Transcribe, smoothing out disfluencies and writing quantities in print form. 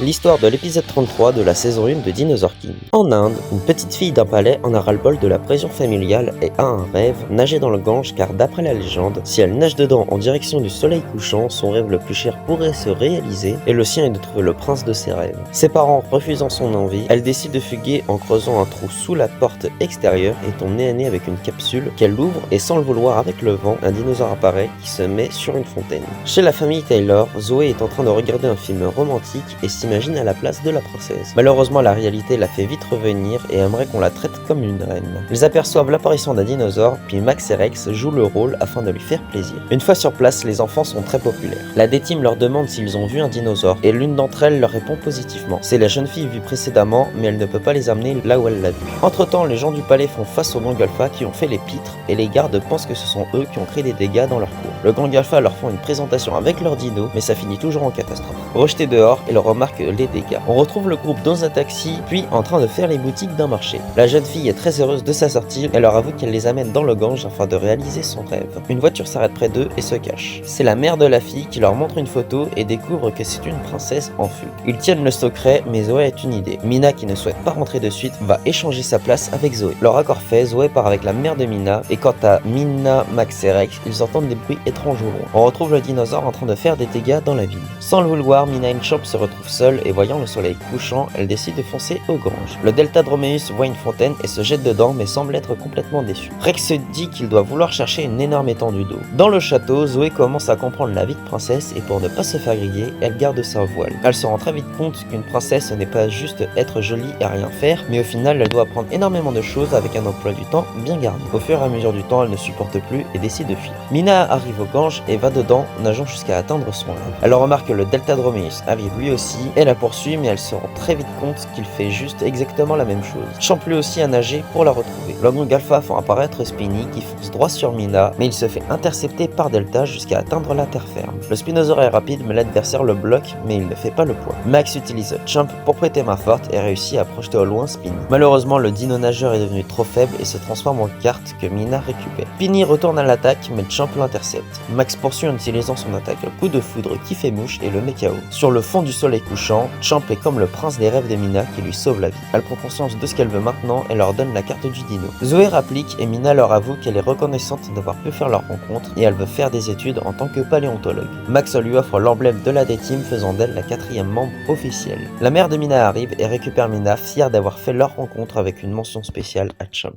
L'histoire de l'épisode 33 de la saison 1 de Dinosaur King. En Inde, une petite fille d'un palais en a ras-le-bol de la pression familiale et a un rêve, nager dans le Gange, car d'après la légende, si elle nage dedans en direction du soleil couchant, son rêve le plus cher pourrait se réaliser, et le sien est de trouver le prince de ses rêves. Ses parents refusant son envie, elle décide de fuguer en creusant un trou sous la porte extérieure et tombe nez à nez avec une capsule qu'elle ouvre, et sans le vouloir avec le vent, un dinosaure apparaît qui se met sur une fontaine. Chez la famille Taylor, Zoé est en train de regarder un film romantique et s'imagine à la place de la princesse. Malheureusement, la réalité la fait vite revenir et aimerait qu'on la traite comme une reine. Ils aperçoivent l'apparition d'un dinosaure, puis Max et Rex jouent le rôle afin de lui faire plaisir. Une fois sur place, les enfants sont très populaires. La D-Team leur demande s'ils ont vu un dinosaure et l'une d'entre elles leur répond positivement. C'est la jeune fille vue précédemment, mais elle ne peut pas les amener là où elle l'a vu. Entre temps, les gens du palais font face aux Gangolfa qui ont fait les pitres et les gardes pensent que ce sont eux qui ont créé des dégâts dans leur cour. Le Gangolfa leur font une présentation avec leur dino, mais ça finit toujours en catastrophe. Rejetés dehors, ils remarquent les dégâts. On retrouve le groupe dans un taxi, puis en train de faire les boutiques d'un marché. La jeune fille est très heureuse de sa sortie et leur avoue qu'elle les amène dans le Gange afin de réaliser son rêve. Une voiture s'arrête près d'eux et se cache. C'est la mère de la fille qui leur montre une photo et découvre que c'est une princesse en fugue. Ils tiennent le secret, mais Zoé a une idée. Mina, qui ne souhaite pas rentrer de suite, va échanger sa place avec Zoé. Leur accord fait, Zoé part avec la mère de Mina, et quant à Mina, Max et Rex, ils entendent des bruits étranges au loin. On retrouve le dinosaure en train de faire des dégâts dans la ville. Sans le vouloir, Mina et Chomp se retrouvent seuls et voyant le soleil couchant, elle décide de foncer au Gange. Le Delta Dromeus voit une fontaine et se jette dedans, mais semble être complètement déçu. Rex se dit qu'il doit vouloir chercher une énorme étendue d'eau. Dans le château, Zoé commence à comprendre la vie de princesse et pour ne pas se faire griller, elle garde sa voile. Elle se rend très vite compte qu'une princesse n'est pas juste être jolie et rien faire, mais au final elle doit apprendre énormément de choses avec un emploi du temps bien garni. Au fur et à mesure du temps, elle ne supporte plus et décide de fuir. Mina arrive au Gange et va dedans, nageant jusqu'à atteindre son rêve. Elle remarque que le Delta Dromeus arrive lui aussi, elle la poursuit mais elle se rend très vite compte qu'il fait juste exactement la même chose. Champ lui aussi à nager pour la retrouver. Le Gangolfa font apparaître Spiny qui fonce droit sur Mina, mais il se fait intercepter par Delta jusqu'à atteindre la terre ferme. Le Spinosaure est rapide mais l'adversaire le bloque, mais il ne fait pas le poids. Max utilise Champ pour prêter main forte et réussit à projeter au loin Spiny. Malheureusement, le dino nageur est devenu trop faible et se transforme en carte que Mina récupère. Spiny retourne à l'attaque mais Champ l'intercepte. Max poursuit en utilisant son attaque coup de foudre qui fait mouche et le met KO. Sur le fond du soleil couchant, Champ est comme le prince des rêves de Mina qui lui sauve la vie. Elle prend conscience de ce qu'elle veut maintenant et leur donne la carte du dino. Zoé rapplique et Mina leur avoue qu'elle est reconnaissante d'avoir pu faire leur rencontre et elle veut faire des études en tant que paléontologue. Max lui offre l'emblème de la D-Team faisant d'elle la 4e membre officielle. La mère de Mina arrive et récupère Mina, fière d'avoir fait leur rencontre avec une mention spéciale à Chomp.